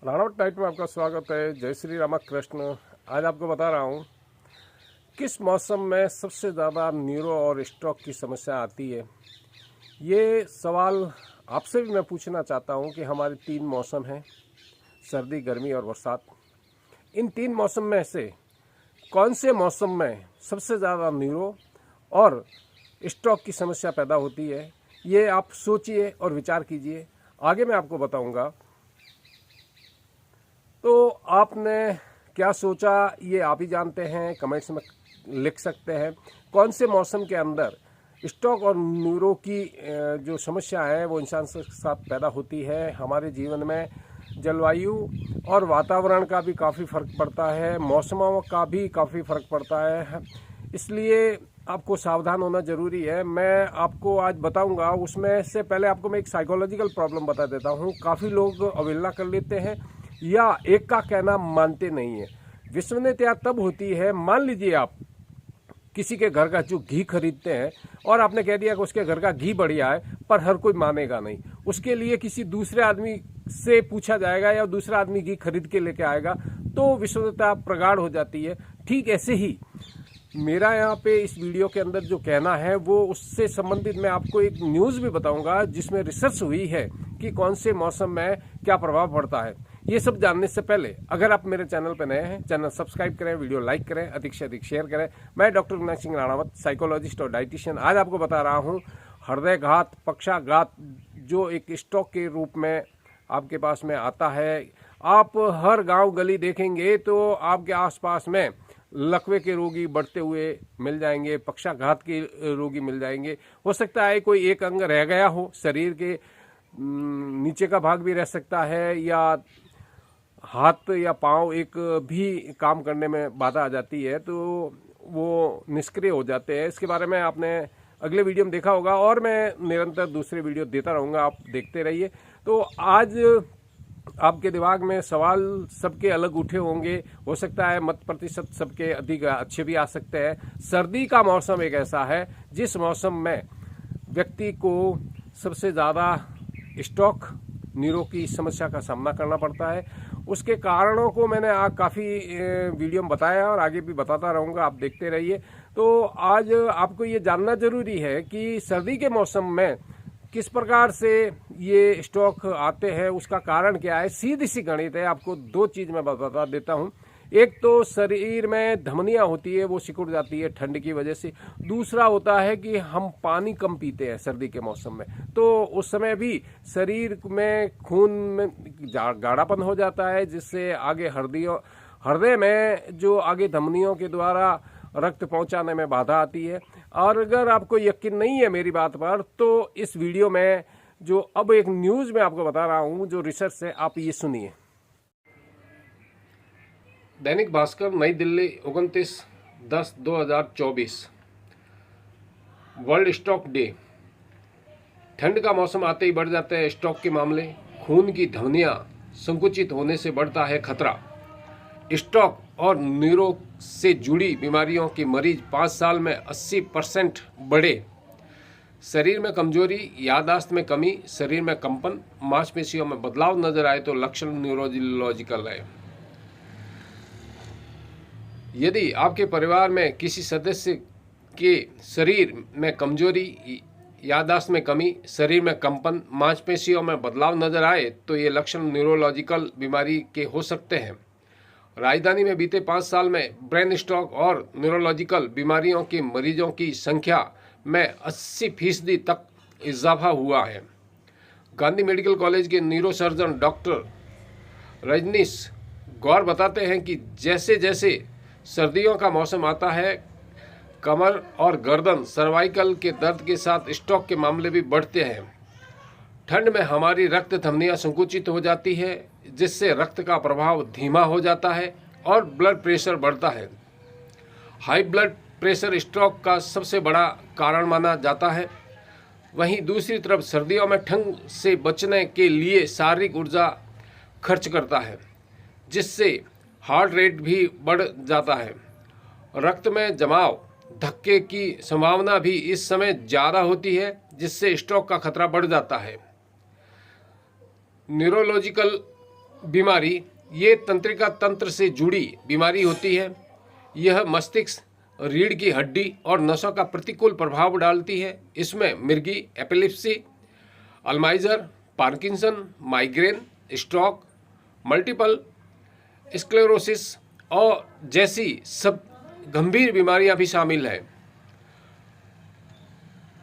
Ranawat type में आपका स्वागत है। जय श्री रामकृष्ण। आज आपको बता रहा हूँ किस मौसम में सबसे ज़्यादा न्यूरो और स्ट्रोक की समस्या आती है। ये सवाल आपसे भी मैं पूछना चाहता हूँ कि हमारे 3 मौसम हैं, सर्दी, गर्मी और बरसात। इन 3 मौसम में से कौन से मौसम में सबसे ज़्यादा न्यूरो और स्ट्रोक की समस्या पैदा होती है, ये आप सोचिए और विचार कीजिए। आगे मैं आपको बताऊँगा। तो आपने क्या सोचा ये आप ही जानते हैं, कमेंट्स में लिख सकते हैं। कौन से मौसम के अंदर स्ट्रोक और न्यूरो की जो समस्या है वो इंसान के साथ पैदा होती है। हमारे जीवन में जलवायु और वातावरण का भी काफ़ी फ़र्क पड़ता है, मौसमों का भी काफ़ी फ़र्क पड़ता है, इसलिए आपको सावधान होना ज़रूरी है। मैं आपको आज बताऊंगा, उसमें से पहले आपको मैं एक साइकोलॉजिकल प्रॉब्लम बता देता हूं। काफ़ी लोग अवहेलना कर लेते हैं या एक का कहना मानते नहीं है। विश्वसनीयता तब होती है, मान लीजिए आप किसी के घर का जो घी खरीदते हैं और आपने कह दिया कि उसके घर का घी बढ़िया है, पर हर कोई मानेगा नहीं। उसके लिए किसी दूसरे आदमी से पूछा जाएगा या दूसरा आदमी घी खरीद के लेके आएगा, तो विश्वसनीयता प्रगाढ़ हो जाती है। ठीक ऐसे ही मेरा यहाँ पे इस वीडियो के अंदर जो कहना है वो उससे संबंधित मैं आपको एक न्यूज़ भी बताऊंगा जिसमें रिसर्च हुई है कि कौन से मौसम में क्या प्रभाव पड़ता है। ये सब जानने से पहले अगर आप मेरे चैनल पर नए हैं, चैनल सब्सक्राइब करें, वीडियो लाइक करें, अधिक से अधिक शेयर करें। मैं डॉक्टर विनायक सिंह राणावत, साइकोलॉजिस्ट और डाइटिशियन, आज आपको बता रहा हूँ हृदयघात, पक्षाघात जो एक स्ट्रोक के रूप में आपके पास में आता है। आप हर गांव गली देखेंगे तो आपके आसपास में लकवे के रोगी बढ़ते हुए मिल जाएंगे, पक्षाघात के रोगी मिल जाएंगे। हो सकता है कोई एक अंग रह गया हो, शरीर के नीचे का भाग भी रह सकता है, या हाथ या पांव एक भी काम करने में बाधा आ जाती है तो वो निष्क्रिय हो जाते हैं। इसके बारे में आपने अगले वीडियो में देखा होगा और मैं निरंतर दूसरे वीडियो देता रहूँगा, आप देखते रहिए। तो आज आपके दिमाग में सवाल सबके अलग उठे होंगे, हो सकता है मत प्रतिशत सबके अधिक अच्छे भी आ सकते हैं। सर्दी का मौसम एक ऐसा है जिस मौसम में व्यक्ति को सबसे ज़्यादा स्ट्रोक, न्यूरो की समस्या का सामना करना पड़ता है। उसके कारणों को मैंने काफ़ी वीडियो में बताया और आगे भी बताता रहूँगा, आप देखते रहिए। तो आज आपको ये जानना ज़रूरी है कि सर्दी के मौसम में किस प्रकार से ये स्ट्रोक आते हैं, उसका कारण क्या है। सीधी सी गणित है, आपको 2 चीज़ मैं बता देता हूँ। एक तो शरीर में धमनियाँ होती है, वो सिकुड़ जाती है ठंड की वजह से। दूसरा होता है कि हम पानी कम पीते हैं सर्दी के मौसम में, तो उस समय भी शरीर में खून में गाढ़ापन हो जाता है, जिससे आगे हृदय में जो आगे धमनियों के द्वारा रक्त पहुंचाने में बाधा आती है। और अगर आपको यकीन नहीं है मेरी बात पर, तो इस वीडियो में जो अब एक न्यूज़ में आपको बता रहा हूं, जो रिसर्च है, आप ये सुनिए। दैनिक भास्कर, नई दिल्ली, 29/10/2024। World stroke day. ठंड का मौसम आते ही बढ़ जाते हैं स्ट्रोक के मामले। खून की धमनियां संकुचित होने से बढ़ता है खतरा। स्ट्रोक और न्यूरो से जुड़ी बीमारियों के मरीज 5 साल में 80% बढ़े। शरीर में कमजोरी, याददाश्त में कमी, शरीर में कंपन, मांसपेशियों में बदलाव नजर आए तो लक्षण न्यूरोलॉजिकल है। यदि आपके परिवार में किसी सदस्य के शरीर में कमजोरी, याददाश्त में कमी, शरीर में कंपन, मांसपेशियों में बदलाव नजर आए तो ये लक्षण न्यूरोलॉजिकल बीमारी के हो सकते हैं। राजधानी में बीते 5 साल में ब्रेन स्ट्रोक और न्यूरोलॉजिकल बीमारियों के मरीजों की संख्या में 80% तक इजाफा हुआ है। गांधी मेडिकल कॉलेज के न्यूरो सर्जन डॉक्टर रजनीश गौर बताते हैं कि जैसे जैसे सर्दियों का मौसम आता है, कमर और गर्दन, सर्वाइकल के दर्द के साथ स्ट्रोक के मामले भी बढ़ते हैं। ठंड में हमारी रक्त धमनियां संकुचित हो जाती है, जिससे रक्त का प्रवाह धीमा हो जाता है और ब्लड प्रेशर बढ़ता है। हाई ब्लड प्रेशर स्ट्रोक का सबसे बड़ा कारण माना जाता है। वहीं दूसरी तरफ सर्दियों में ठंड से बचने के लिए शारीरिक ऊर्जा खर्च करता है, जिससे हार्ट रेट भी बढ़ जाता है। रक्त में जमाव, धक्के की संभावना भी इस समय ज़्यादा होती है, जिससे स्ट्रोक का खतरा बढ़ जाता है। न्यूरोलॉजिकल बीमारी ये तंत्रिका तंत्र से जुड़ी बीमारी होती है। यह मस्तिष्क, रीढ़ की हड्डी और नसों का प्रतिकूल प्रभाव डालती है। इसमें मिर्गी, epilepsy, Alzheimer, Parkinson, migraine, stroke, multiple sclerosis और जैसी सब गंभीर बीमारियां भी शामिल हैं।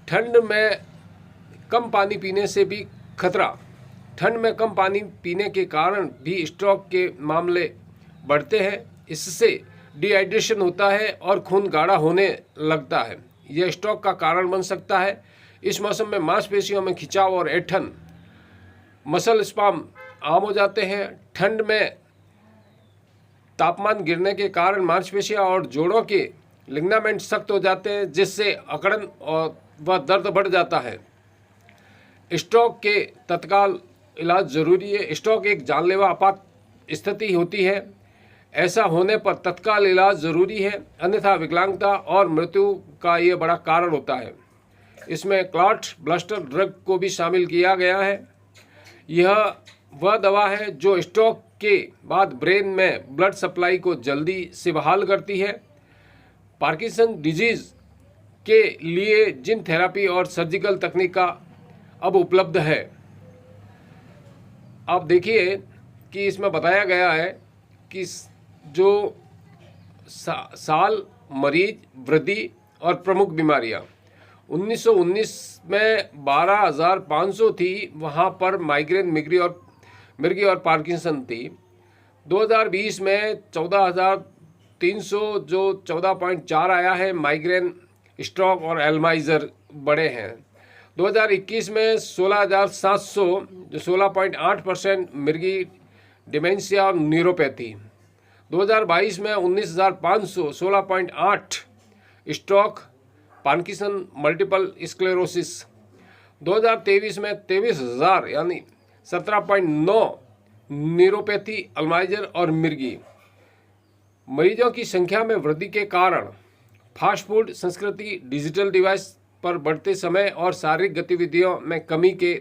ठंड में कम पानी पीने से भी खतरा। ठंड में कम पानी पीने के कारण भी स्ट्रोक के मामले बढ़ते हैं। इससे डिहाइड्रेशन होता है और खून गाढ़ा होने लगता है। यह स्ट्रोक का कारण बन सकता है। इस मौसम में मांसपेशियों में खिंचाव और ऐंठन, मसल स्पाम आम हो जाते हैं। ठंड में तापमान गिरने के कारण मांसपेशियां और जोड़ों के लिगामेंट सख्त हो जाते हैं, जिससे अकड़न और वह दर्द बढ़ जाता है। स्ट्रोक के तत्काल इलाज जरूरी है। स्ट्रोक एक जानलेवा आपात स्थिति होती है। ऐसा होने पर तत्काल इलाज जरूरी है, अन्यथा विकलांगता और मृत्यु का ये बड़ा कारण होता है। इसमें क्लॉट ब्लस्टर ड्रग को भी शामिल किया गया है। यह वह दवा है जो स्ट्रोक के बाद ब्रेन में ब्लड सप्लाई को जल्दी से बहाल करती है। पार्किंसन डिजीज के लिए जीन थेरेपी और सर्जिकल तकनीक का अब उपलब्ध है। आप देखिए कि इसमें बताया गया है कि जो साल, मरीज, वृद्धि और प्रमुख बीमारियां 1919 में 12,500 थी, वहां पर माइग्रेन, मिर्गी और पार्किंसन थी। 2020 में 14,300 जो 14.4 आया है। माइग्रेन, स्ट्रोक और अल्जाइमर बड़े हैं। 2021 में 16,700 जो 16.8% मिर्गी, डिमेंशिया और न्यूरोपैथी। 2022 में 19,500 16.8 स्ट्रोक, पार्किंसन, मल्टीपल स्क्लेरोसिस। 2023 में 23,000 यानी 17.9 न्यूरोपैथी, अल्जाइमर और मिर्गी। मरीजों की संख्या में वृद्धि के कारण फास्ट फूड संस्कृति, डिजिटल डिवाइस पर बढ़ते समय और शारीरिक गतिविधियों में कमी के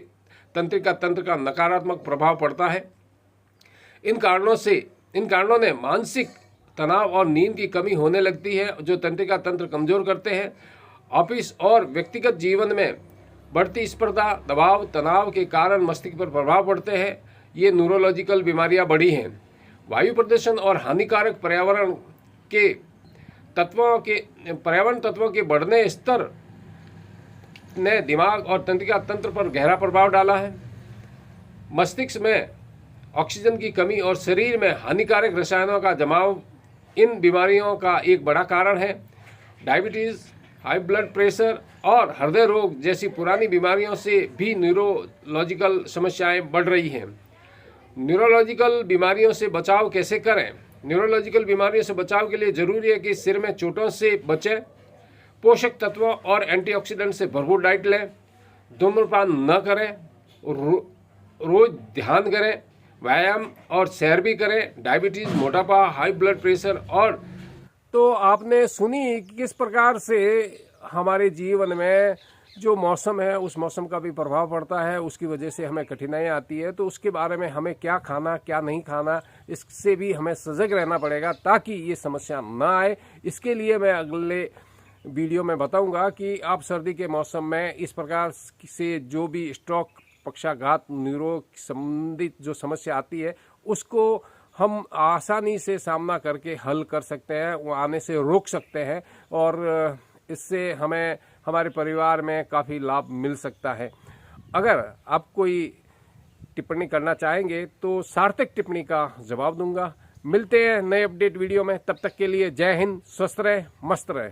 तंत्रिका तंत्र का नकारात्मक प्रभाव पड़ता है। इन कारणों ने मानसिक तनाव और नींद की कमी होने लगती है, जो तंत्रिका तंत्र कमजोर करते हैं। ऑफिस और व्यक्तिगत जीवन में बढ़ती स्पर्धा, दबाव, तनाव के कारण मस्तिष्क पर प्रभाव पड़ते हैं। ये न्यूरोलॉजिकल बीमारियां बढ़ी हैं। वायु प्रदूषण और हानिकारक पर्यावरण तत्वों के बढ़ने स्तर ने दिमाग और तंत्रिका तंत्र पर गहरा प्रभाव डाला है। मस्तिष्क में ऑक्सीजन की कमी और शरीर में हानिकारक रसायनों का जमाव इन बीमारियों का एक बड़ा कारण है। डायबिटीज़, हाई ब्लड प्रेशर और हृदय रोग जैसी पुरानी बीमारियों से भी न्यूरोलॉजिकल समस्याएं बढ़ रही हैं। न्यूरोलॉजिकल बीमारियों से बचाव कैसे करें? न्यूरोलॉजिकल बीमारियों से बचाव के लिए जरूरी है कि सिर में चोटों से बचें, पोषक तत्वों और एंटीऑक्सीडेंट से भरपूर डाइट लें, धूम्रपान न करें, रोज ध्यान करें, व्यायाम और सैर भी करें। डायबिटीज़, मोटापा, हाई ब्लड प्रेशर और तो आपने सुनी कि किस प्रकार से हमारे जीवन में जो मौसम है उस मौसम का भी प्रभाव पड़ता है, उसकी वजह से हमें कठिनाई आती है। तो उसके बारे में हमें क्या खाना, क्या नहीं खाना, इससे भी हमें सजग रहना पड़ेगा ताकि ये समस्या ना आए। इसके लिए मैं अगले वीडियो में बताऊंगा कि आप सर्दी के मौसम में इस प्रकार से जो भी स्ट्रोक, पक्षाघात, न्यूरो संबंधित जो समस्या आती है उसको हम आसानी से सामना करके हल कर सकते हैं, वो आने से रोक सकते हैं और इससे हमें हमारे परिवार में काफ़ी लाभ मिल सकता है। अगर आप कोई टिप्पणी करना चाहेंगे तो सार्थक टिप्पणी का जवाब दूंगा। मिलते हैं नए अपडेट वीडियो में, तब तक के लिए जय हिंद, स्वस्थ रहे, मस्त रहे।